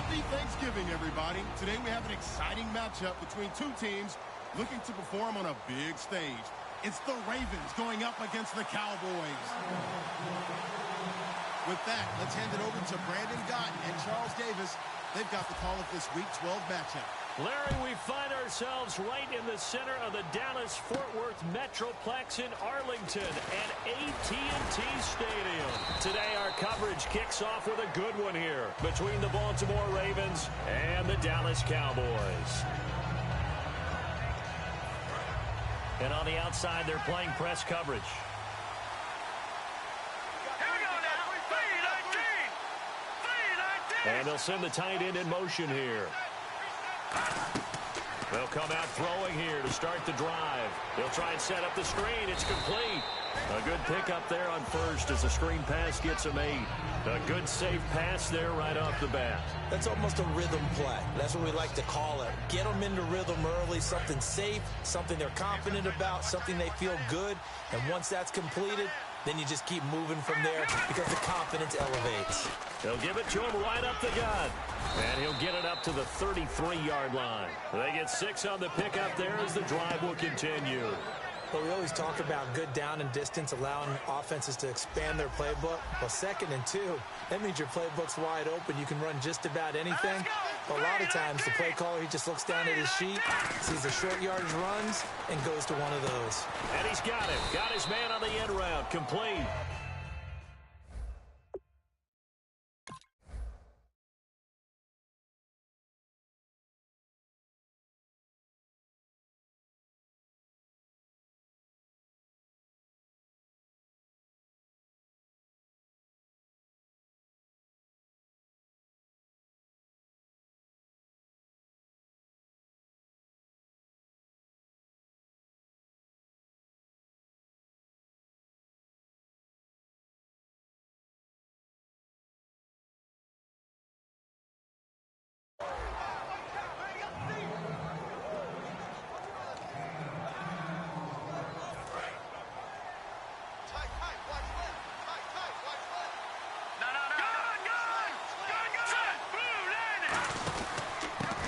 Happy Thanksgiving, everybody. Today we have an exciting matchup between two teams looking to perform on a big stage. It's the Ravens going up against the Cowboys. With that, let's hand it over to Brandon Gott and Charles Davis. They've got the call of this Week 12 matchup. Larry, we find ourselves right in the center of the Dallas-Fort Worth Metroplex in Arlington at AT&T Stadium. Today, our coverage kicks off with a good one here between the Baltimore Ravens and the Dallas Cowboys. And on the outside, they're playing press coverage. And they'll send the tight end in motion here. They'll come out throwing here to start the drive. They'll try and set up the screen. It's complete. A good pickup there on first as the screen pass gets a 8. A good safe pass there right off the bat. That's almost a rhythm play. That's what we like to call it. Get them into rhythm early, something safe, something they're confident about, something they feel good. And once that's completed, then you just keep moving from there because the confidence elevates. They'll give it to him right up the gut. And he'll get it up to the 33-yard line. They get 6 on the pickup there as the drive will continue. Well, we always talk about good down and distance, allowing offenses to expand their playbook. Well, 2nd and 2, that means your playbook's wide open. You can run just about anything. But a lot of times, the play caller, he just looks down at his sheet, sees the short yardage runs, and goes to one of those. And he's got it. Got his man on the end route. Complete.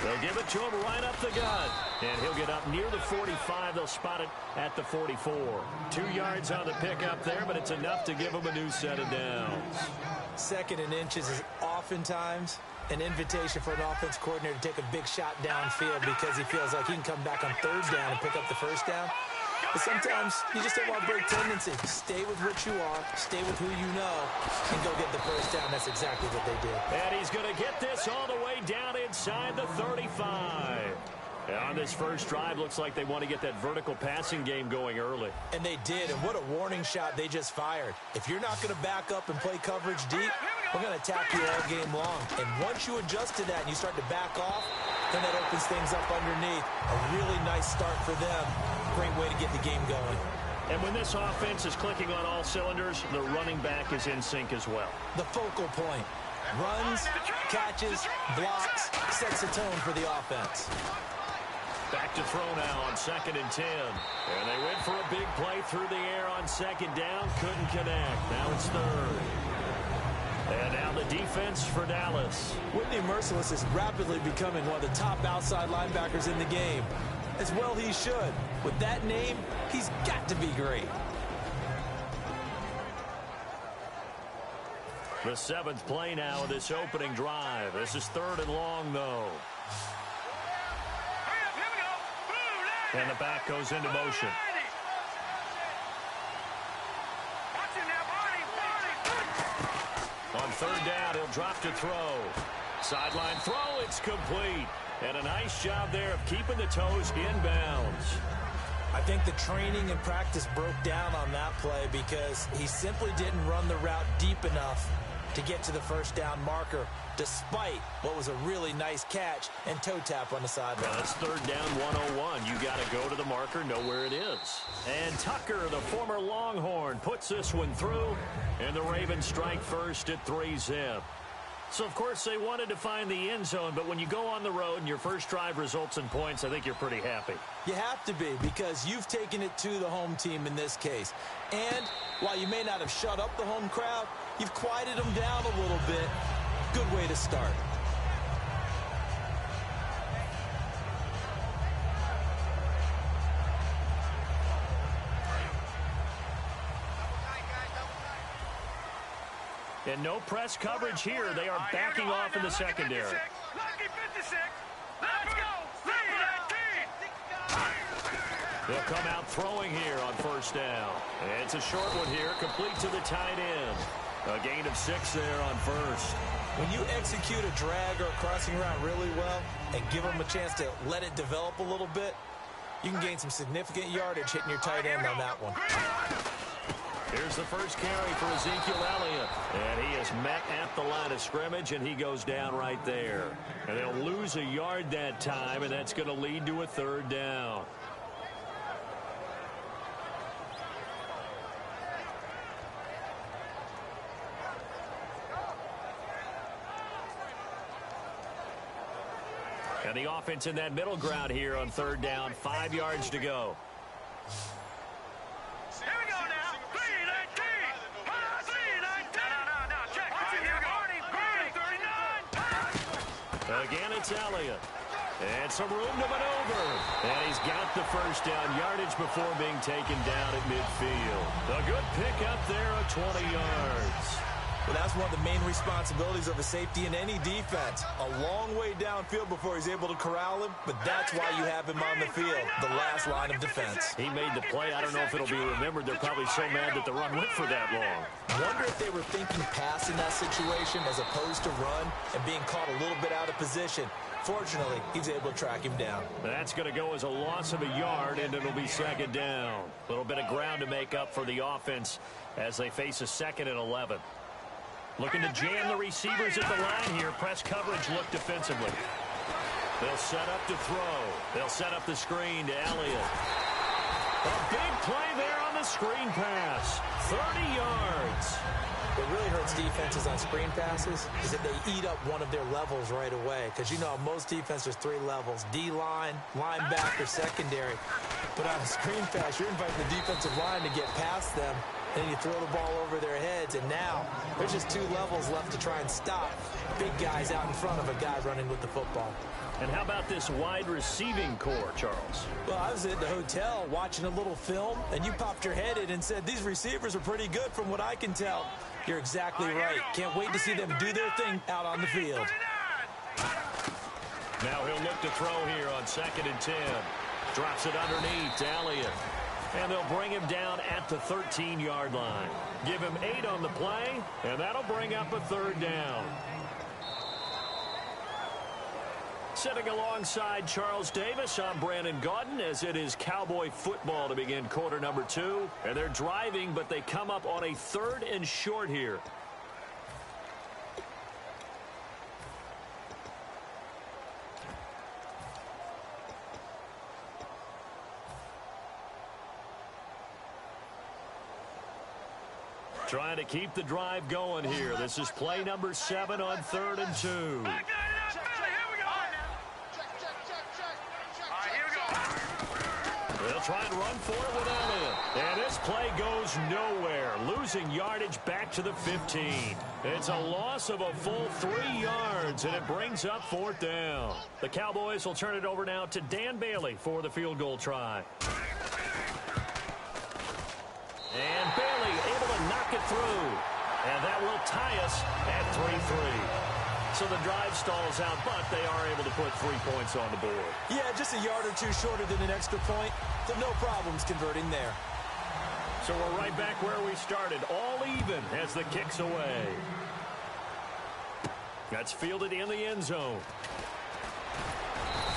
They'll give it to him right up the gut. And he'll get up near the 45. They'll spot it at the 44. 2 yards on the pickup there, but it's enough to give him a new set of downs. 2nd and inches is oftentimes an invitation for an offense coordinator to take a big shot downfield because he feels like he can come back on 3rd down and pick up the 1st down. But sometimes you just don't want to break tendency. Stay with what you are, stay with who you know, and go get the 1st down. That's exactly what they did. And he's going to get this all the way down inside the 35. And on this first drive, looks like they want to get that vertical passing game going early. And they did, and what a warning shot they just fired. If you're not going to back up and play coverage deep, we're going to attack you all game long. And once you adjust to that and you start to back off, then that opens things up underneath. A really nice start for them. Great way to get the game going. And when this offense is clicking on all cylinders, the running back is in sync as well. The focal point. Runs, catches, blocks, sets the tone for the offense. Back to throw now on 2nd and 10. And they went for a big play through the air on 2nd down. Couldn't connect. Now it's 3rd. And now the defense for Dallas. Whitney Merciless is rapidly becoming one of the top outside linebackers in the game. As well he should. With that name, he's got to be great. The 7th play now of this opening drive. This is 3rd and long, though. And the back goes into motion. On 3rd down, he'll drop to throw. Sideline throw, it's complete. And a nice job there of keeping the toes inbounds. I think the training and practice broke down on that play because he simply didn't run the route deep enough to get to the 1st down marker, despite what was a really nice catch and toe tap on the sideline. Well, that's 3rd down 101. You got to go to the marker, know where it is. And Tucker, the former Longhorn, puts this one through, and the Ravens strike first at 3-zip. So, of course, they wanted to find the end zone, but when you go on the road and your first drive results in points, I think you're pretty happy. You have to be, because you've taken it to the home team in this case. And while you may not have shut up the home crowd, you've quieted them down a little bit. Good way to start. And no press coverage here. They are backing off in the secondary. Lucky 56. Let's go. They'll come out throwing here on first down. And it's a short one here, complete to the tight end. A gain of 6 there on first. When you execute a drag or a crossing route really well and give them a chance to let it develop a little bit, you can gain some significant yardage hitting your tight end on that one. Here's the first carry for Ezekiel Elliott. And he is met at the line of scrimmage, and he goes down right there. And they'll lose a yard that time, and that's going to lead to a third down. And the offense in that middle ground here on third down, 5 yards to go. Here we go now. 319. 319. No. Check. Here we go. 39. Again, it's Elliott. And some room to maneuver. And he's got the first down yardage before being taken down at midfield. A good pickup there of 20 yards. Well, that's one of the main responsibilities of a safety in any defense. A long way downfield before he's able to corral him, but that's why you have him on the field, the last line of defense. He made the play. I don't know if it'll be remembered. They're probably so mad that the run went for that long. Wonder if they were thinking pass in that situation as opposed to run and being caught a little bit out of position. Fortunately, he's able to track him down. That's going to go as a loss of a yard, and it'll be second down. A little bit of ground to make up for the offense as they face a 2nd and 11. Looking to jam the receivers at the line here. Press coverage look defensively. They'll set up to throw. They'll set up the screen to Elliott. A big play there on the screen pass. 30 yards. What really hurts defenses on screen passes is that they eat up one of their levels right away. Because, you know, most defenses, 3 levels. D-line, linebacker, secondary. But on a screen pass, you're inviting the defensive line to get past them. And you throw the ball over their heads. And now there's just 2 levels left to try and stop big guys out in front of a guy running with the football. And how about this wide receiving core, Charles? Well, I was at the hotel watching a little film, and you popped your head in and said, these receivers are pretty good from what I can tell. You're exactly right. Can't wait to see them do their thing out on the field. Now he'll look to throw here on 2nd and 10. Drops it underneath to Elliott. And they'll bring him down at the 13-yard line. Give him 8 on the play, and that'll bring up a third down. Sitting alongside Charles Davis, I'm Brandon Gaudin, as it is Cowboy football to begin quarter number 2. And they're driving, but they come up on a 3rd and short here. Trying to keep the drive going here. This is play number 7 on 3rd and 2. They'll try and run for it with Elliott. And this play goes nowhere. Losing yardage back to the 15. It's a loss of a full 3 yards, and it brings up 4th down. The Cowboys will turn it over now to Dan Bailey for the field goal try. And Bailey able to knock it through. And that will tie us at 3-3. So the drive stalls out, but they are able to put 3 points on the board. Yeah, just a yard or 2 shorter than an extra point. So no problems converting there. So we're right back where we started. All even as the kick's away. That's fielded in the end zone.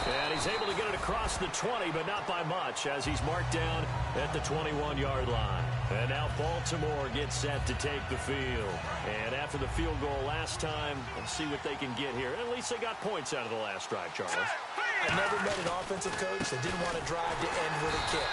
And he's able to get it across the 20, but not by much, as he's marked down at the 21-yard line. And now Baltimore gets set to take the field. And after the field goal last time, let's see what they can get here. At least they got points out of the last drive, Charles. I never met an offensive coach that didn't want to drive to end with a kick.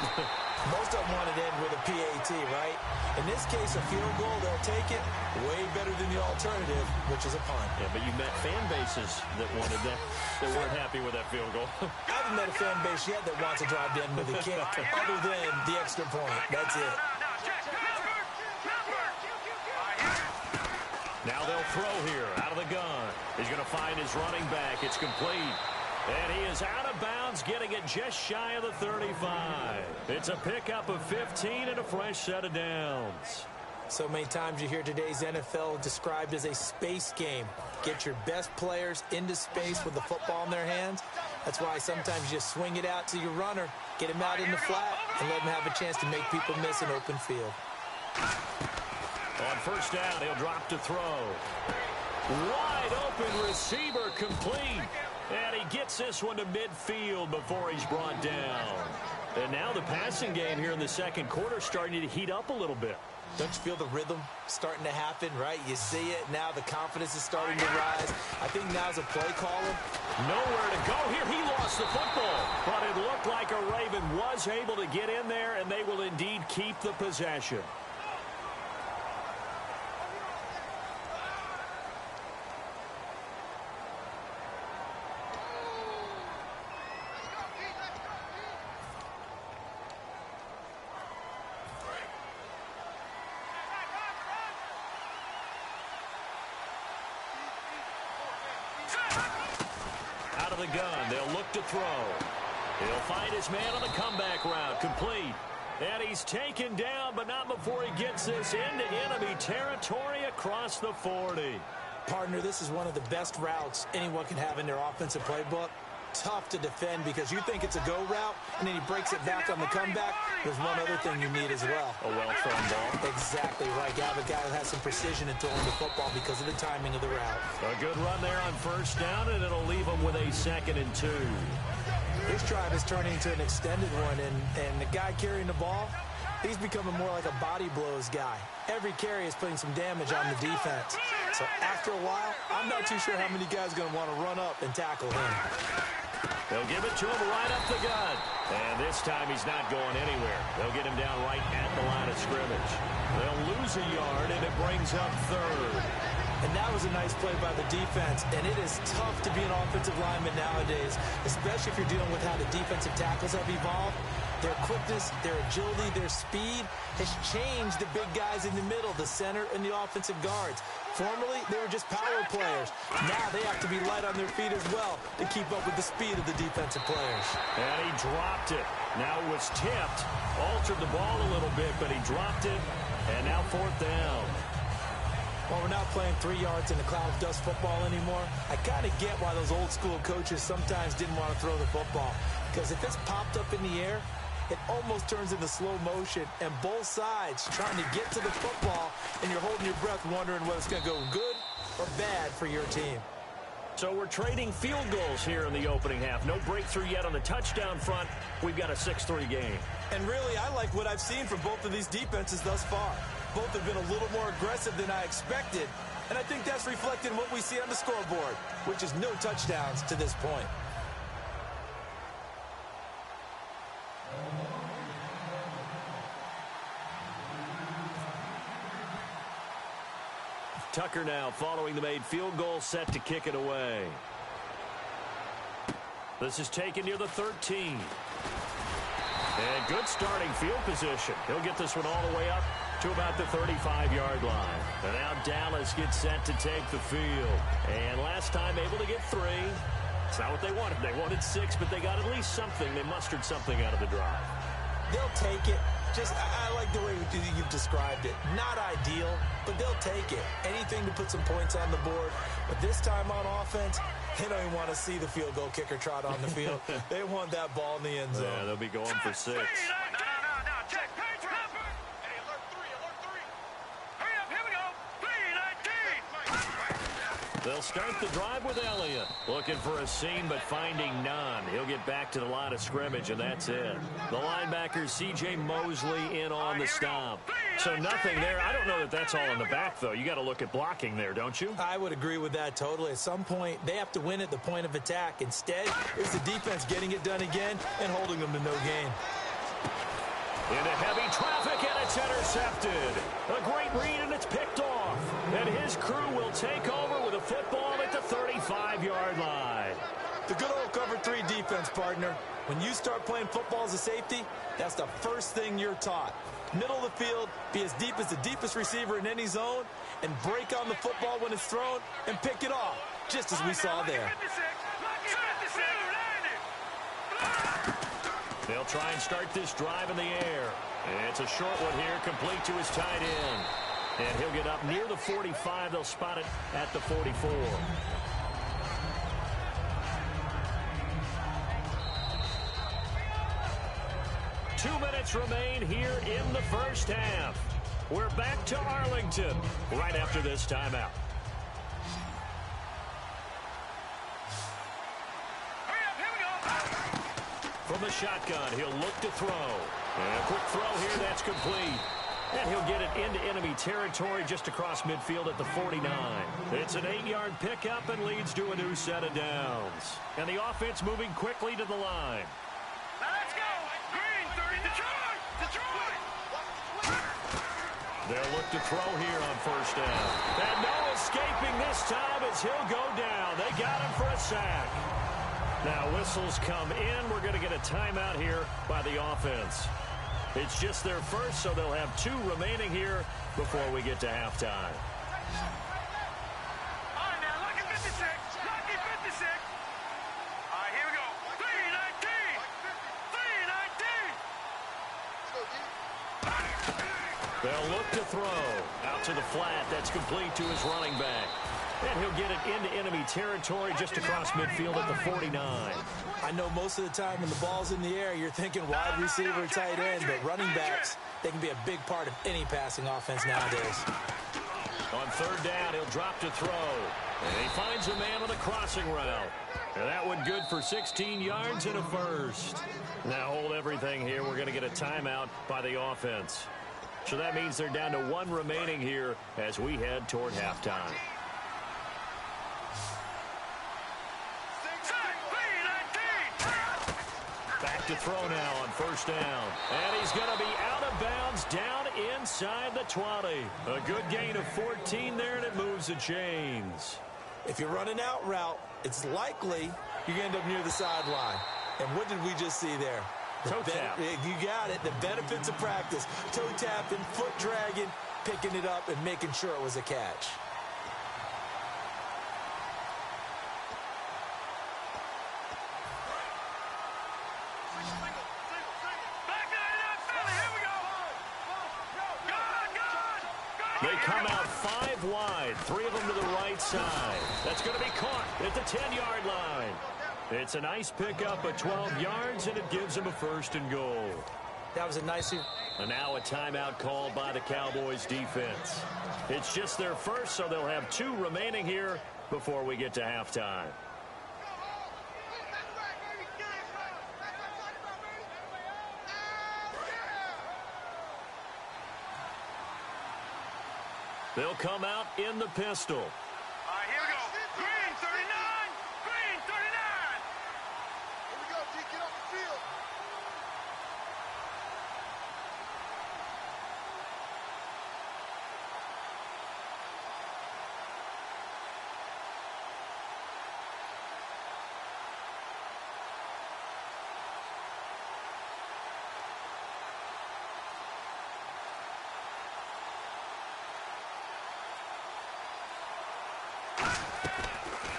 Most of them wanted to end with a PAT, right? In this case, a field goal, they'll take it way better than the alternative, which is a punt. Yeah, but you met fan bases that wanted that, that weren't happy with that field goal. I haven't met a fan base yet that wants to drive to end with a kick, other than the extra point. That's it. Now they'll throw here out of the gun. He's going to find his running back. It's complete. And he is out of bounds, getting it just shy of the 35. It's a pickup of 15 and a fresh set of downs. So many times you hear today's NFL described as a space game. Get your best players into space with the football in their hands. That's why sometimes you just swing it out to your runner, get him out in the flat, and let him have a chance to make people miss an open field. On first down, he'll drop to throw. Wide open receiver complete. And he gets this one to midfield before he's brought down. And now the passing game here in the second quarter starting to heat up a little bit. Don't you feel the rhythm starting to happen, right? You see it. Now the confidence is starting to rise. I think now's a play caller. Nowhere to go here. He lost the football. But it looked like a Raven was able to get in there, and they will indeed keep the possession. Out of the gun, they'll look to throw. He'll find his man on the comeback route, complete. And he's taken down, but not before he gets this into enemy territory across the 40. Partner, this is one of the best routes anyone can have in their offensive playbook. Tough to defend because you think it's a go route, and then he breaks it back on the comeback. There's one other thing you need as well. A well-thrown ball. Exactly right. You have a guy who has some precision in throwing the football because of the timing of the route. A good run there on first down, and it'll leave him with a 2nd and 2. This drive is turning into an extended one, and the guy carrying the ball, he's becoming more like a body blows guy. Every carry is putting some damage on the defense. So after a while, I'm not too sure how many guys are going to want to run up and tackle him. They'll give it to him right up the gut. And this time he's not going anywhere. They'll get him down right at the line of scrimmage. They'll lose a yard, and it brings up 3rd. And that was a nice play by the defense. And it is tough to be an offensive lineman nowadays, especially if you're dealing with how the defensive tackles have evolved. Their quickness, their agility, their speed has changed the big guys in the middle, the center, and the offensive guards. Formerly, they were just power players. Now they have to be light on their feet as well to keep up with the speed of the defensive players. And he dropped it. Now it was tipped. Altered the ball a little bit, but he dropped it. And now 4th down. While we're not playing 3 yards in the cloud of dust football anymore, I kind of get why those old-school coaches sometimes didn't want to throw the football. Because if it's popped up in the air, it almost turns into slow motion, and both sides trying to get to the football, and you're holding your breath wondering whether it's going to go good or bad for your team. So we're trading field goals here in the opening half. No breakthrough yet on the touchdown front. We've got a 6-3 game. And really, I like what I've seen from both of these defenses thus far. Both have been a little more aggressive than I expected, and I think that's reflected in what we see on the scoreboard, which is no touchdowns to this point. Tucker now following the made field goal, set to kick it away. This is taken near the 13. And good starting field position. He'll get this one all the way up to about the 35-yard line. And now Dallas gets set to take the field. And last time able to get 3. It's not what they wanted. They wanted 6, but they got at least something. They mustered something out of the drive. They'll take it. I like the way you've described it. Not ideal, but they'll take it. Anything to put some points on the board. But this time on offense, they don't even want to see the field goal kicker trot on the field. They want that ball in the end zone. Yeah, they'll be going for 6. No, check. Hey, alert 3. Hurry up, here we go. 3-19. They'll start the drive with Elliott. Looking for a seam, but finding none. He'll get back to the line of scrimmage, and that's it. The linebacker, C.J. Mosley, in on the stop. So nothing there. I don't know that that's all in the back, though. You got to look at blocking there, don't you? I would agree with that totally. At some point, they have to win at the point of attack. Instead, it's the defense getting it done again and holding them to no gain. Into heavy traffic, and it's intercepted. A great read, and it's picked off. And his crew will take over with a football at the 35-yard line. The good old cover 3 defense, partner. When you start playing football as a safety, that's the first thing you're taught. Middle of the field, be as deep as the deepest receiver in any zone, and break on the football when it's thrown and pick it off, just as we saw there. They'll try and start this drive in the air. It's a short one here, complete to his tight end. And he'll get up near the 45. They'll spot it at the 44. Two minutes remain here in the first half. We're back to Arlington right after this timeout. From the shotgun, he'll look to throw. And a quick throw here, that's complete. And he'll get it into enemy territory just across midfield at the 49. It's an 8-yard pickup and leads to a new set of downs. And the offense moving quickly to the line. Let's go! Green, 30, Detroit! Detroit! They'll look to throw here on first down. And no escaping this time as he'll go down. They got him for a sack. Now whistles come in. We're going to get a timeout here by the offense. It's just their first, so they'll have 2 remaining here before we get to halftime. All right, now, lucky 56. Lucky 56. All right, here we go. 3-19. 3-19. They'll look to throw. Out to the flat. That's complete to his running back. And he'll get it into enemy territory just across midfield at the 49. I know most of the time when the ball's in the air, you're thinking wide receiver, tight end, but running backs, they can be a big part of any passing offense nowadays. On third down, he'll drop to throw. And he finds a man on the crossing route. And that one good for 16 yards and a first. Now hold everything here. We're going to get a timeout by the offense. So that means they're down to 1 remaining here as we head toward halftime. Back to throw now on first down. And he's going to be out of bounds down inside the 20. A good gain of 14 there, and it moves the chains. If you're running out route, it's likely you're going to end up near the sideline. And what did we just see there? Toe tap. You got it. The benefits of practice. Toe tapping, foot dragging, picking it up, and making sure it was a catch. They come out 5 wide, 3 of them to the right side. That's going to be caught at the 10-yard line. It's a nice pickup of 12 yards, and it gives them a first and goal. That was a nice... And now a timeout called by the Cowboys defense. It's just their first, so they'll have 2 remaining here before we get to halftime. They'll come out in the pistol. All right, here we go. Green, 39. Green, 39. Here we go, D. Get off the field.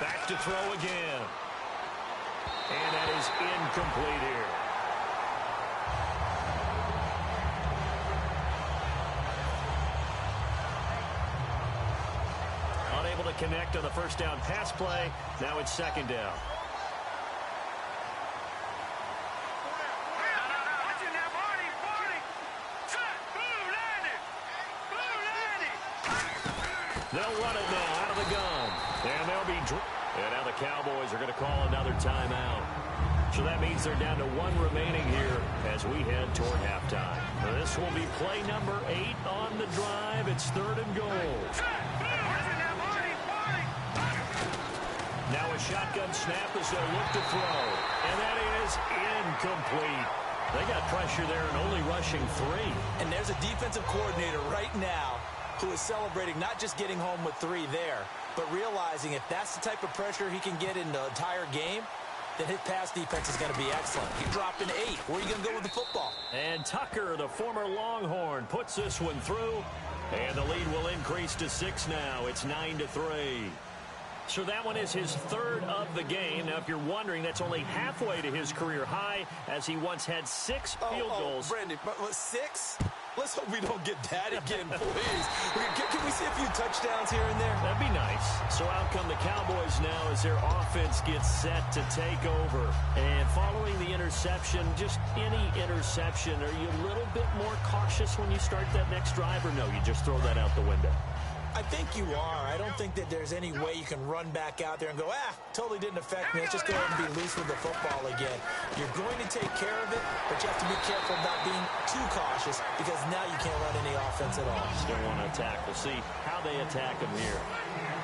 Back to throw again. And that is incomplete here. Unable to connect on the first down pass play. Now it's second down. They'll run it now out of the gun. And they'll be... And now the Cowboys are going to call another timeout. So that means they're down to 1 remaining here as we head toward halftime. This will be play number 8 on the drive. It's 3rd and goal. Now a shotgun snap as they'll look to throw. And that is incomplete. They got pressure there and only rushing 3. And there's a defensive coordinator right now who is celebrating not just getting home with 3 there, but realizing if that's the type of pressure he can get in the entire game, then his pass defense is going to be excellent. He dropped an 8. Where are you going to go with the football? And Tucker, the former Longhorn, puts this one through. And the lead will increase to 6 now. It's 9-3. So that one is his 3rd of the game. Now, if you're wondering, that's only halfway to his career high, as he once had 6 field goals. Brendan, but 6? Let's hope we don't get that again, please. Can we see a few touchdowns here and there? That'd be nice. So out come the Cowboys now as their offense gets set to take over. And following the interception, just any interception, are you a little bit more cautious when you start that next drive, or no, you just throw that out the window? I think you are. I don't think that there's any way you can run back out there and go, totally didn't affect me. Let's just go ahead and be loose with the football again. You're going to take care of it, but you have to be careful about being too cautious because now you can't run any offense at all. Still want to attack. We'll see how they attack him here.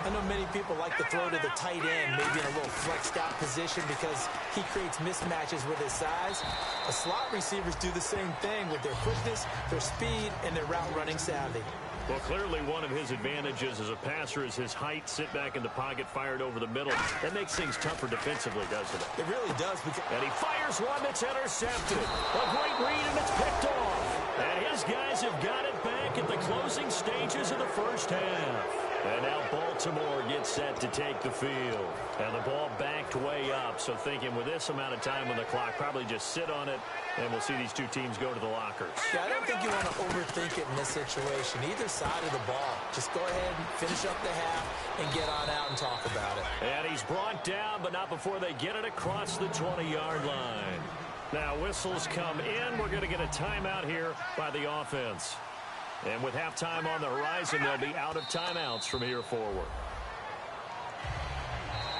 I know many people like to throw to the tight end, maybe in a little flexed out position because he creates mismatches with his size. The slot receivers do the same thing with their quickness, their speed, and their route running savvy. Well, clearly one of his advantages as a passer is his height, sit back in the pocket, fired over the middle. That makes things tougher defensively, doesn't it? It really does. And he fires one that's intercepted. A great read, and it's picked off. And his guys have got it back at the closing stages of the first half. And now Baltimore gets set to take the field. And the ball backed way up, so thinking with this amount of time on the clock, probably just sit on it, and we'll see these two teams go to the lockers. Yeah, I don't think you want to overthink it in this situation. Either side of the ball. Just go ahead and finish up the half and get on out and talk about it. And he's brought down, but not before they get it across the 20-yard line. Now whistles come in. We're going to get a timeout here by the offense. And with halftime on the horizon, they'll be out of timeouts from here forward.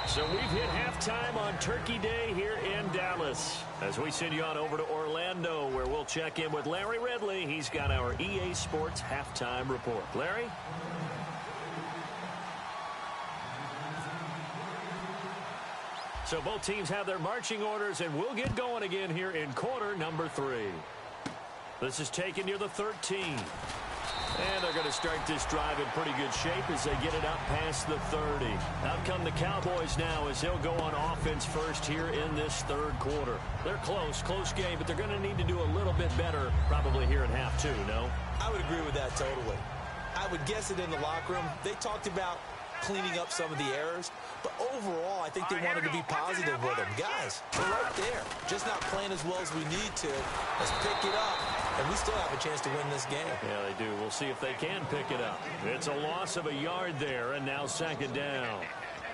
So we've hit halftime on Turkey Day here in Dallas. As we send you on over to Orlando, where we'll check in with Larry Ridley. He's got our EA Sports halftime report. Larry? So both teams have their marching orders, and we'll get going again here in quarter number 3. This is taken near the 13. And they're going to start this drive in pretty good shape as they get it up past the 30. Out come the Cowboys now as they'll go on offense first here in this third quarter. They're close game, but they're going to need to do a little bit better probably here in half 2, no? I would agree with that totally. I would guess it in the locker room. They talked about cleaning up some of the errors, but overall, I think they wanted to be positive with them. Guys, we're right there. Just not playing as well as we need to. Let's pick it up, and we still have a chance to win this game. Yeah, they do. We'll see if they can pick it up. It's a loss of a yard there, and now second down.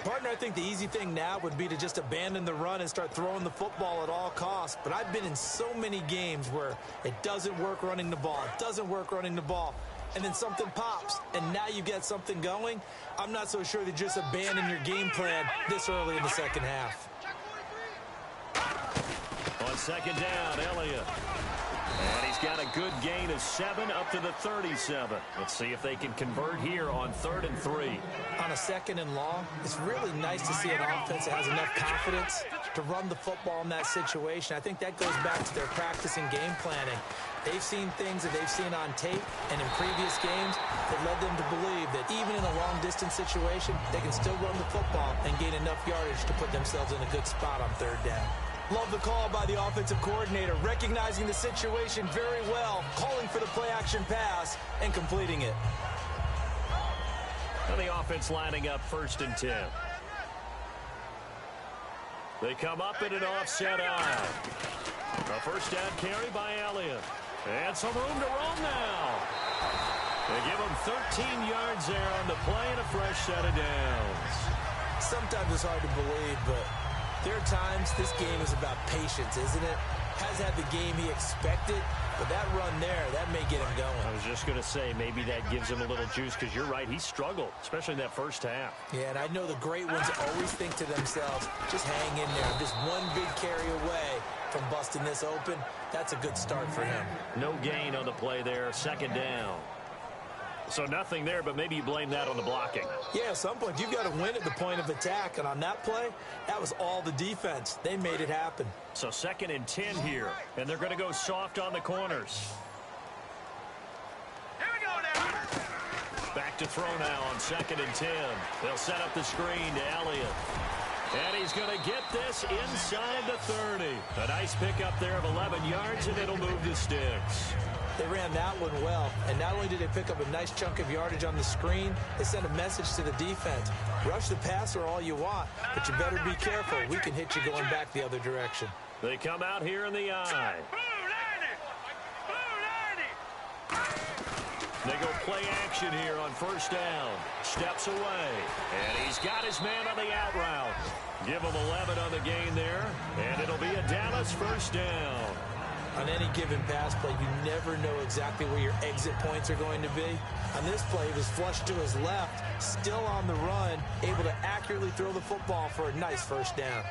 Partner, I think the easy thing now would be to just abandon the run and start throwing the football at all costs. But I've been in so many games where it doesn't work running the ball. It doesn't work running the ball. And then something pops, and now you get something going. I'm not so sure that just abandon your game plan this early in the second half. On second down, Elliott. And he's got a good gain of 7 up to the 37. Let's see if they can convert here on 3rd and 3. On a 2nd and long, it's really nice to see an offense that has enough confidence to run the football in that situation. I think that goes back to their practice and game planning. They've seen things that they've seen on tape and in previous games that led them to believe that even in a long-distance situation, they can still run the football and gain enough yardage to put themselves in a good spot on 3rd down. Love the call by the offensive coordinator, recognizing the situation very well, calling for the play-action pass and completing it. And the offense lining up 1st and 10. They come up in an offset eye. A first down carry by Elliott. And some room to roam now. They give him 13 yards there on the play and a fresh set of downs. Sometimes it's hard to believe, but there are times this game is about patience, isn't it? Has had the game he expected, but that run there, that may get him going. I was just going to say, maybe that gives him a little juice, because you're right, he struggled, especially in that first half. Yeah, and I know the great ones always think to themselves, just hang in there. Just one big carry away from busting this open. That's a good start for him. No gain on the play there, 2nd down. So nothing there, but maybe you blame that on the blocking. Yeah, at some point, you've got to win at the point of attack. And on that play, that was all the defense. They made it happen. So 2nd and 10 here, and they're going to go soft on the corners. Here we go now. Back to throw now on 2nd and 10. They'll set up the screen to Elliott. And he's going to get this inside the 30. A nice pickup there of 11 yards, and it'll move the sticks. They ran that one well, and not only did they pick up a nice chunk of yardage on the screen, they sent a message to the defense. Rush the passer all you want, but you better be careful. We can hit you going back the other direction. They come out here in the eye. Blue 90! Blue 90! They go play action here on first down. Steps away. And he's got his man on the out route. Give him 11 on the gain there. And it'll be a Dallas first down. On any given pass play, you never know exactly where your exit points are going to be. On this play, he was flushed to his left, still on the run, able to accurately throw the football for a nice first down.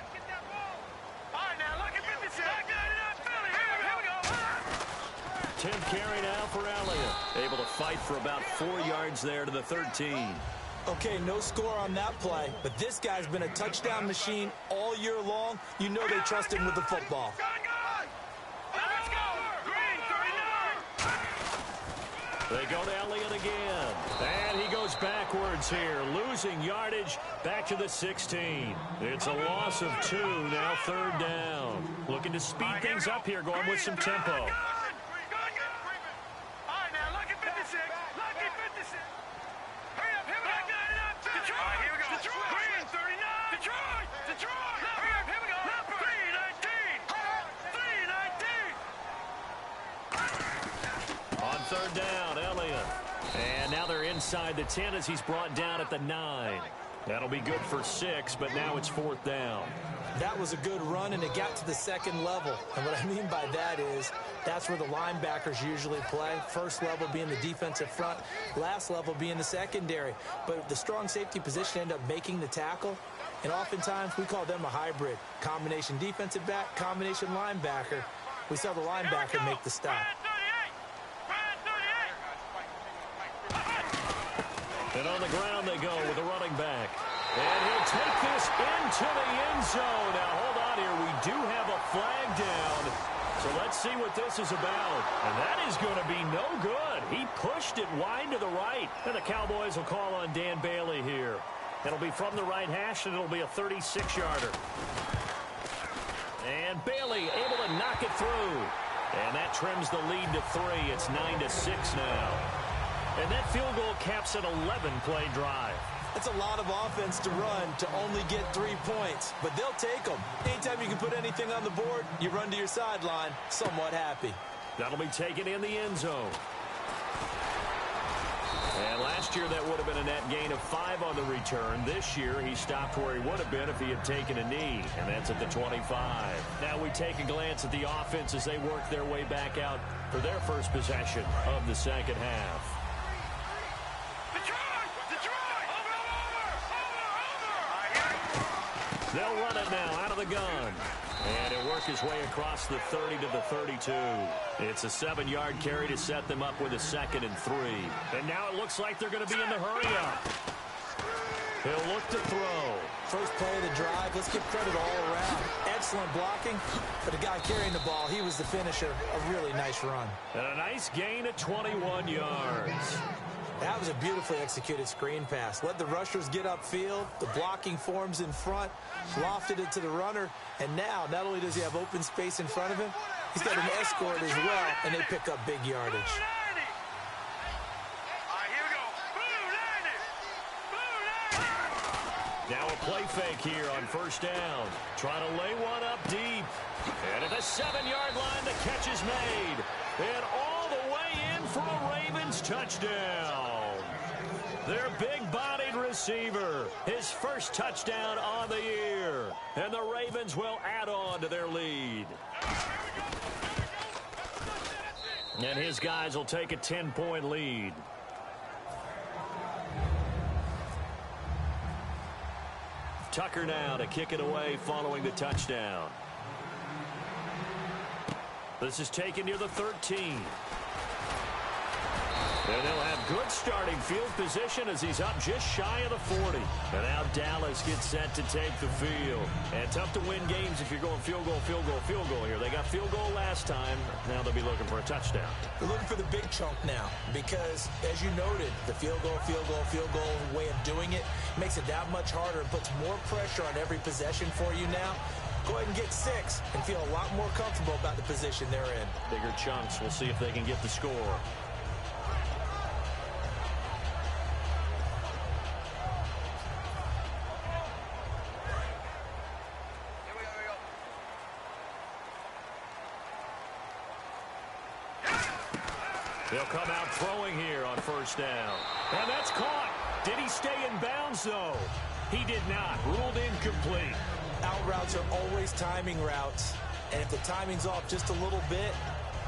All right, now look at 56. Here we go. 10th carry now for Elliott. Able to fight for about 4 yards there to the 13. Okay, no score on that play, but this guy's been a touchdown machine all year long. You know they trust him with the football. Let's go. Green 39. They go to Elliott again. And he goes backwards here, losing yardage back to the 16. It's a loss of 2, now 3rd down. Looking to speed things up here, going with some tempo. All right, now look at 56. Look at 56. Hurry up, here we go. Detroit. All right, here we go. Detroit. Green 39. Detroit. Hurry up, here we go. 319. 319. On 3rd down, Elliott. And now they're inside the 10 as he's brought down at the 9. That'll be good for 6, but now it's 4th down. That was a good run, and it got to the 2nd level. And what I mean by that is that's where the linebackers usually play. First level being the defensive front, last level being the secondary. But the strong safety position ended up making the tackle, and oftentimes we call them a hybrid. Combination defensive back, combination linebacker. We saw the linebacker make the stop. And on the ground they go with a running back. And he'll take this into the end zone. Now, hold on here. We do have a flag down. So let's see what this is about. And that is going to be no good. He pushed it wide to the right. And the Cowboys will call on Dan Bailey here. It'll be from the right hash, and it'll be a 36-yarder. And Bailey able to knock it through. And that trims the lead to 3. It's 9-6 now. And that field goal caps an 11-play drive. That's a lot of offense to run to only get 3 points, but they'll take them. Anytime you can put anything on the board, you run to your sideline, somewhat happy. That'll be taken in the end zone. And last year, that would have been a net gain of 5 on the return. This year, he stopped where he would have been if he had taken a knee, and that's at the 25. Now we take a glance at the offense as they work their way back out for their first possession of the second half. They'll run it now out of the gun. And he'll work his way across the 30 to the 32. It's a 7-yard carry to set them up with a 2nd and 3. And now it looks like they're going to be in the hurry-up. He'll look to throw. First play of the drive. Let's give credit all around. Excellent blocking. For the guy carrying the ball, he was the finisher. A really nice run. And a nice gain of 21 yards. That was a beautifully executed screen pass. Let the rushers get upfield. The blocking forms in front. Lofted it to the runner. And now, not only does he have open space in front of him, he's got an escort as well, and they pick up big yardage. Now a play fake here on first down. Trying to lay one up deep. And at the 7-yard line, the catch is made. And all the way in for a Ravens touchdown. Their big-bodied receiver, his first touchdown on the year. And the Ravens will add on to their lead. And his guys will take a 10-point lead. Tucker now to kick it away following the touchdown. This is taken near the 13. And they'll have good starting field position as he's up just shy of the 40. And now Dallas gets set to take the field. And tough to win games if you're going field goal, field goal, field goal here. They got field goal last time. Now they'll be looking for a touchdown. They're looking for the big chunk now because, as you noted, the field goal way of doing it makes it that much harder and puts more pressure on every possession for you now. Go ahead and get 6 and feel a lot more comfortable about the position they're in. Bigger chunks. We'll see if they can get the score. They'll come out throwing here on first down. And that's caught. Did he stay in bounds, though? He did not. Ruled incomplete. Out routes are always timing routes. And if the timing's off just a little bit,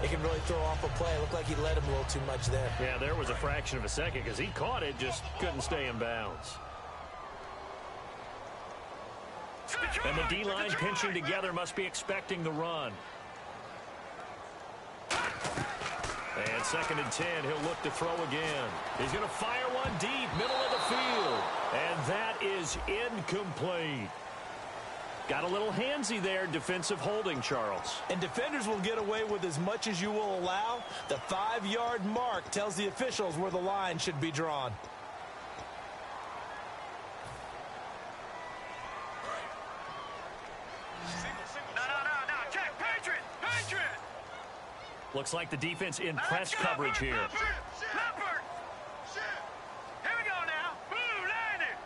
it can really throw off a play. It looked like he led him a little too much there. Yeah, there was a fraction of a second because he caught it, just couldn't stay in bounds. And the D-line pinching together must be expecting the run. And 2nd and 10, he'll look to throw again. He's going to fire one deep, middle of the field. And that is incomplete. Got a little handsy there, defensive holding, Charles. And defenders will get away with as much as you will allow. The 5-yard mark tells the officials where the line should be drawn. No. Check. Patriot. Looks like the defense in press coverage here. Leopard. Here we go now. Blue landed.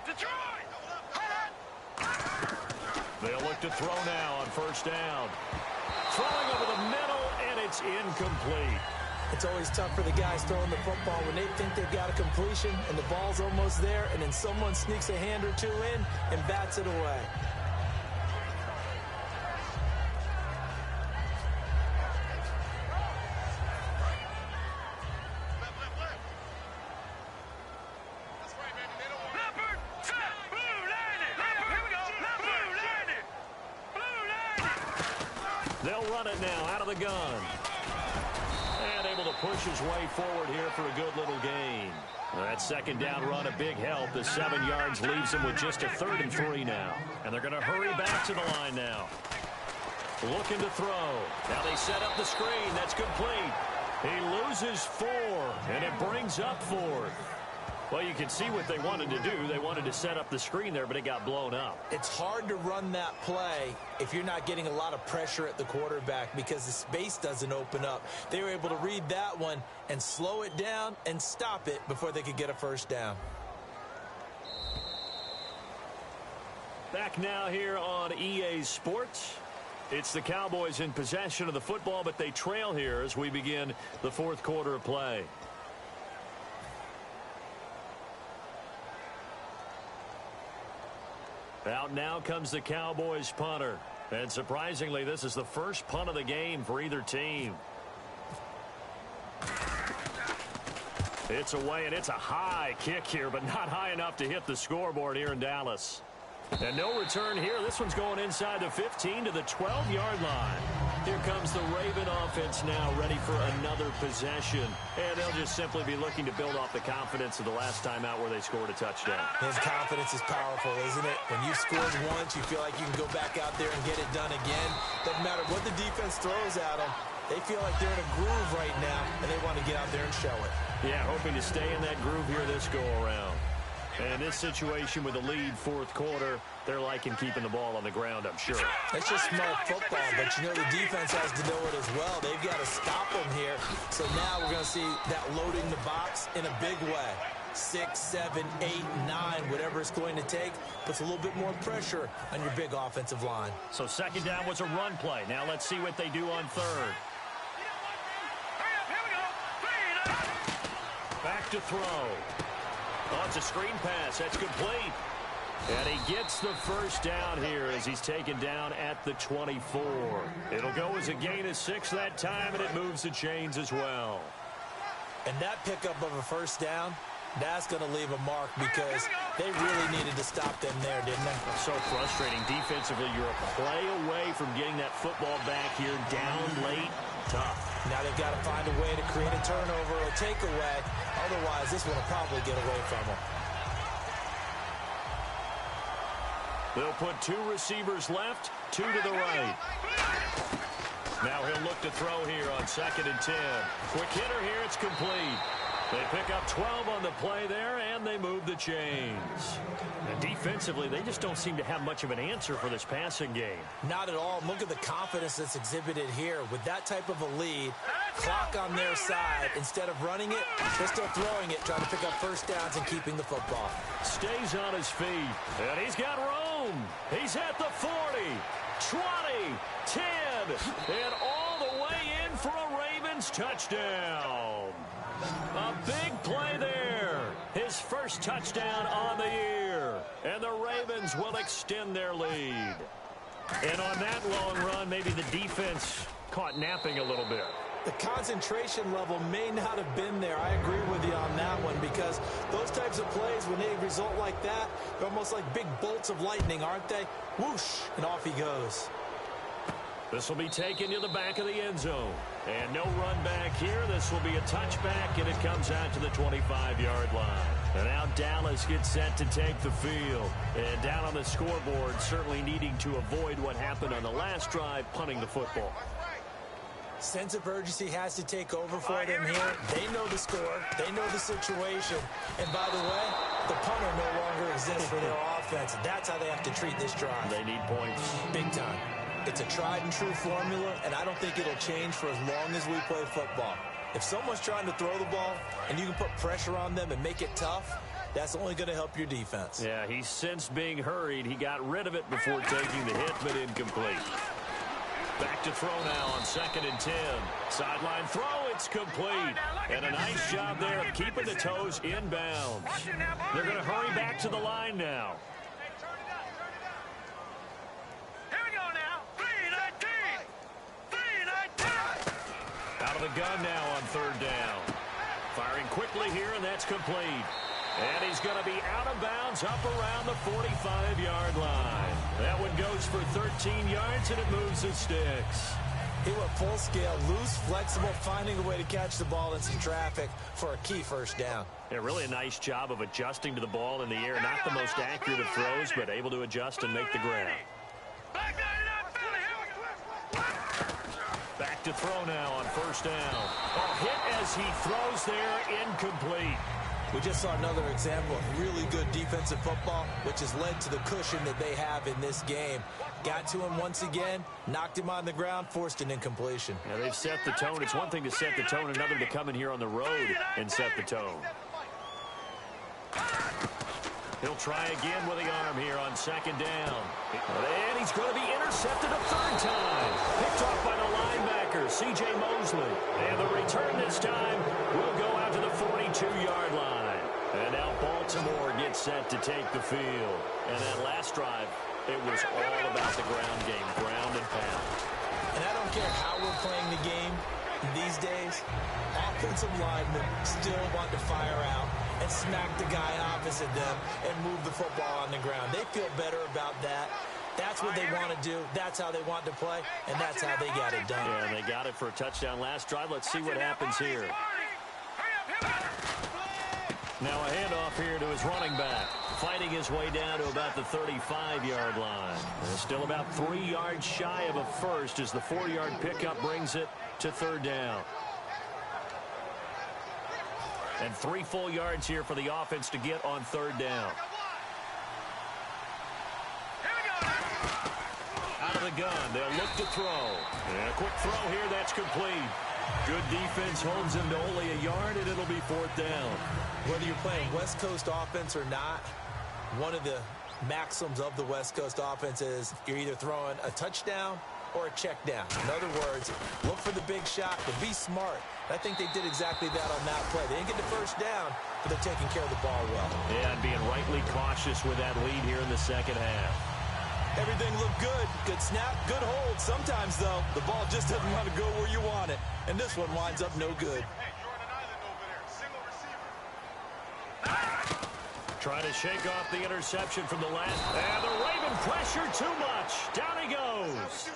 Detroit. They'll look to throw now on first down. Throwing over the middle, and it's incomplete. It's always tough for the guys throwing the football when they think they've got a completion and the ball's almost there, and then someone sneaks a hand or two in and bats it away. They'll run it now out of the gun. And able to push his way forward here for a good little gain. That 2nd down run, a big help as 7 yards leaves him with just a 3rd and 3 now. And they're going to hurry back to the line now. Looking to throw. Now they set up the screen. That's complete. He loses 4, and it brings up 4th. Well, you can see what they wanted to do. They wanted to set up the screen there, but it got blown up. It's hard to run that play if you're not getting a lot of pressure at the quarterback because the space doesn't open up. They were able to read that one and slow it down and stop it before they could get a first down. Back now here on EA Sports. It's the Cowboys in possession of the football, but they trail here as we begin the 4th quarter of play. Out now comes the Cowboys punter. And surprisingly, this is the first punt of the game for either team. It's away, and it's a high kick here, but not high enough to hit the scoreboard here in Dallas. And no return here. This one's going inside the 15 to the 12-yard line. Here comes the Raven offense now, ready for another possession. And they'll just simply be looking to build off the confidence of the last time out where they scored a touchdown. His confidence is powerful, isn't it? When you've scored once, you feel like you can go back out there and get it done again. Doesn't matter what the defense throws at them. They feel like they're in a groove right now, and they want to get out there and show it. Yeah, hoping to stay in that groove here this go-around. And this situation with a lead 4th quarter, they're liking keeping the ball on the ground, I'm sure. It's just small football, but you know the defense has to know it as well. They've got to stop them here. So now we're going to see that loading the box in a big way. 6, 7, 8, 9, whatever it's going to take, puts a little bit more pressure on your big offensive line. So 2nd down was a run play. Now let's see what they do on 3rd. Back to throw. Oh, it's a screen pass. That's complete. And he gets the first down here as he's taken down at the 24. It'll go as a gain of 6 that time, and it moves the chains as well. And that pickup of a first down, that's going to leave a mark because they really needed to stop them there, didn't they? So frustrating. Defensively, you're a play away from getting that football back here down late. Tough. Now they've got to find a way to create a turnover or takeaway. Otherwise, this one will probably get away from them. They'll put 2 receivers left, 2 to the right. Now he'll look to throw here on 2nd and 10. Quick hitter here, it's complete. They pick up 12 on the play there, and they move the chains. And defensively, they just don't seem to have much of an answer for this passing game. Not at all. Look at the confidence that's exhibited here. With that type of a lead, clock on their side, instead of running it, they're still throwing it, trying to pick up first downs and keeping the football. Stays on his feet, and he's got room. He's at the 40, 20, 10, and all the way in for a Ravens Ravens touchdown. A big play there. His first touchdown on the year. And the Ravens will extend their lead. And on that long run, maybe the defense caught napping a little bit. The concentration level may not have been there. I agree with you on that one, because those types of plays, when they result like that, they're almost like big bolts of lightning, aren't they? Whoosh, and off he goes. This will be taken to the back of the end zone. And no run back here. This will be a touchback, and it comes out to the 25-yard line. And now Dallas gets set to take the field. And down on the scoreboard, certainly needing to avoid what happened on the last drive, punting the football. Sense of urgency has to take over for them here. They know the score. They know the situation. And by the way, the punter no longer exists for their offense. That's how they have to treat this drive. They need points. Big time. It's a tried and true formula, and I don't think it'll change for as long as we play football. If someone's trying to throw the ball and you can put pressure on them and make it tough, that's only going to help your defense. Yeah, he sensed being hurried. He got rid of it before taking the hit, but incomplete. Back to throw now on 2nd and 10. Sideline throw, it's complete. And a nice job there of keeping the toes inbounds. They're going to hurry back to the line now. Out of the gun now on 3rd down. Firing quickly here, and that's complete. And he's going to be out of bounds up around the 45-yard line. That one goes for 13 yards, and it moves the sticks. He went full scale, loose, flexible, finding a way to catch the ball in some traffic for a key 1st down. Yeah, really a nice job of adjusting to the ball in the air. Not the most accurate of throws, but able to adjust and make the grab. Back to throw now on 1st down. A hit as he throws there, incomplete. We just saw another example of really good defensive football, which has led to the cushion that they have in this game. Got to him once again, knocked him on the ground, forced an incompletion. Yeah, they've set the tone. It's one thing to set the tone, another to come in here on the road and set the tone. He'll try again with the arm here on 2nd down. And he's going to be intercepted a 3rd time. Picked off by the linebacker, C.J. Mosley. And the return this time will go out to the 42-yard line. And now Baltimore gets set to take the field. And that last drive, it was all about the ground game, ground and pound. And I don't care how we're playing the game these days, offensive linemen still want to fire out and smack the guy opposite them and move the football on the ground. They feel better about that. That's what they want to do. That's how they want to play, and that's how they got it done. Yeah, and they got it for a touchdown last drive. Let's see what happens here. Now a handoff here to his running back. Fighting his way down to about the 35-yard line. And still about 3 yards shy of a first as the 4-yard pickup brings it to 3rd down. And 3 full yards here for the offense to get on 3rd down. Out of the gun, they'll look to throw. And a quick throw here, that's complete. Good defense holds him to only a yard, and it'll be 4th down. Whether you're playing West Coast offense or not, one of the maxims of the West Coast offense is you're either throwing a touchdown or a check down. In other words, look for the big shot, but be smart. I think they did exactly that on that play. They didn't get the 1st down, but they're taking care of the ball well. Yeah, and being rightly cautious with that lead here in the 2nd half. Everything looked good. Good snap, good hold. Sometimes, though, the ball just doesn't want to go where you want it. And this one winds up no good. Trying to shake off the interception from the last. And the Raven pressure too much. Down he goes.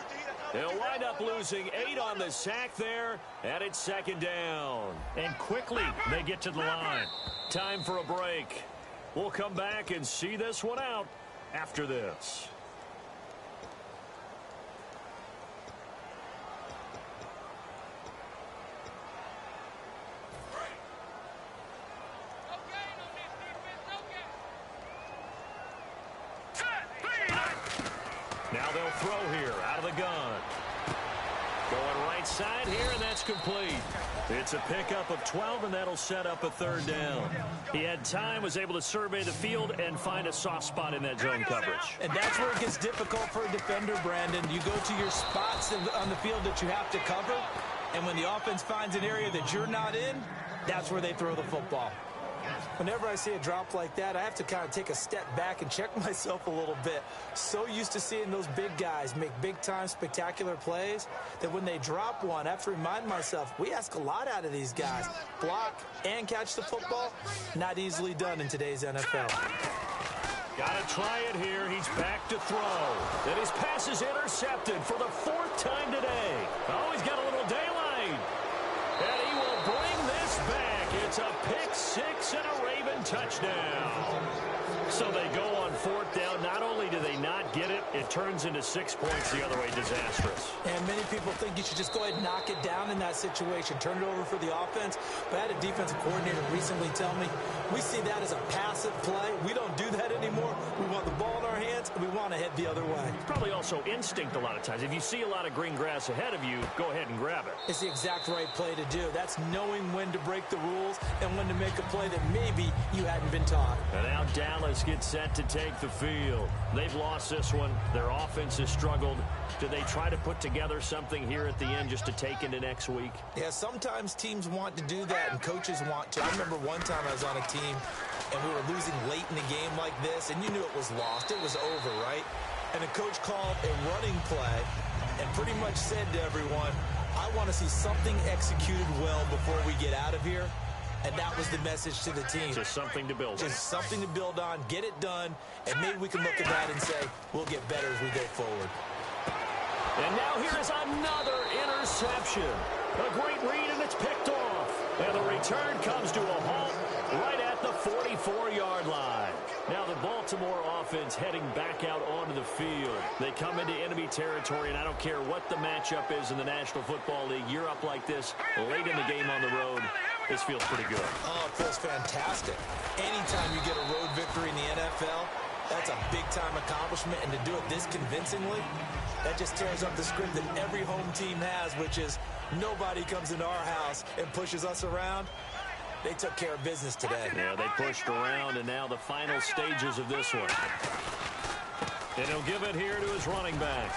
They'll wind up losing 8 on the sack there. And it's 2nd down. And quickly they get to the line. Time for a break. We'll come back and see this one out after this. Now they'll throw here out of the gun. Going right right side here, and that's complete. It's a pickup of 12, and that'll set up a third down. He had time, was able to survey the field and find a soft spot in that zone coverage. And that's where it gets difficult for a defender, Brandon. You go to your spots on the field that you have to cover, and when the offense finds an area that you're not in, that's where they throw the football. Whenever I see a drop like that, I have to kind of take a step back and check myself a little bit. So used to seeing those big guys make big-time spectacular plays that when they drop one, I have to remind myself, we ask a lot out of these guys. Block and catch the football, not easily done in today's NFL. Got to try it here. He's back to throw. And his pass is intercepted for the 4th time today. Oh, he's got a little daylight. And he will bring this back. It's a pick 6 and a Raven touchdown. So they go on 4th down. Not only do they not get it, it turns into 6 points the other way. Disastrous. And many people think you should just go ahead and knock it down in that situation. Turn it over for the offense. But I had a defensive coordinator recently tell me, we see that as a passive play. We don't do that anymore. We want the ball in our hands, and we want to head the other way. It's probably also instinct a lot of times. If you see a lot of green grass ahead of you, go ahead and grab it. It's the exact right play to do. That's knowing when to break the rules and when to make a play that maybe you hadn't been taught. And now Dallas gets set to take the field. They've lost this one. Their offense has struggled. Do they try to put together something here at the end just to take into next week? Yeah, sometimes teams want to do that and coaches want to. I remember one time I was on a team and we were losing late in a game like this, and you knew it was lost. It was over, right? And the coach called a running play and pretty much said to everyone, I want to see something executed well before we get out of here. And that was the message to the team. Just something to build on. Just something to build on, get it done, and maybe we can look at that and say, we'll get better as we go forward. And now here is another interception. A great read, and it's picked off. And the return comes to a halt right at the 44-yard line. Now the Baltimore offense heading back out onto the field. They come into enemy territory, and I don't care what the matchup is in the National Football League. You're up like this late in the game on the road. This feels pretty good. Oh, it feels fantastic. Anytime you get a road victory in the NFL, that's a big-time accomplishment, and to do it this convincingly, that just tears up the script that every home team has, which is nobody comes into our house and pushes us around. They took care of business today. Yeah, they pushed around, and now the final stages of this one. And he'll give it here to his running back.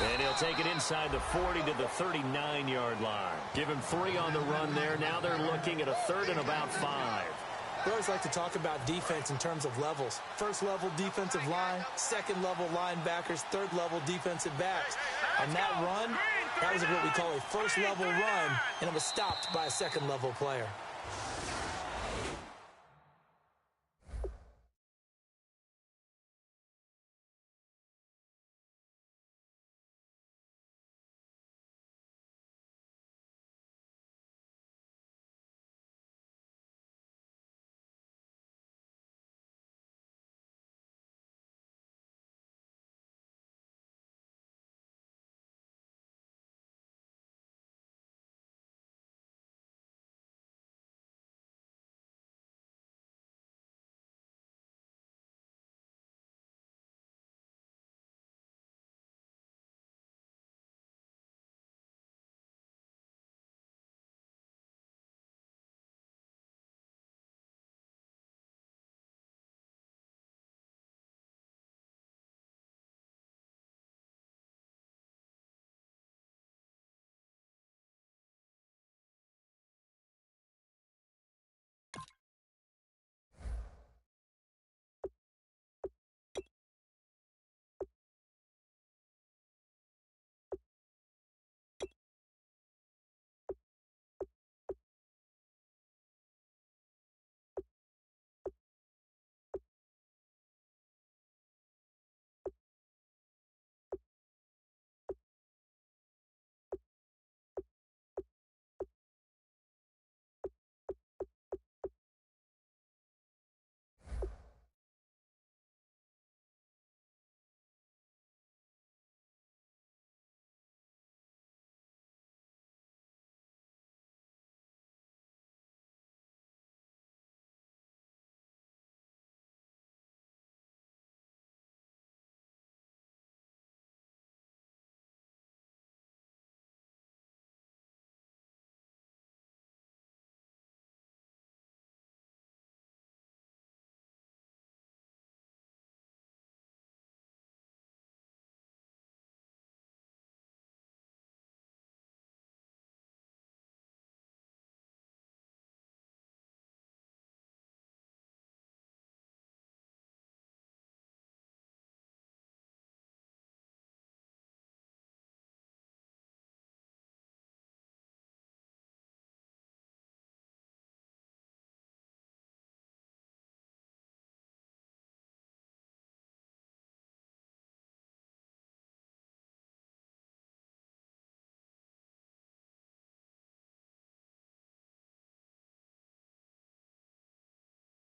And he'll take it inside the 40 to the 39-yard line. Give him 3 on the run there. Now they're looking at a 3rd and about 5. We always like to talk about defense in terms of levels. First level defensive line, second level linebackers, third level defensive backs. On that run, that was what we call a first level run, and it was stopped by a second level player.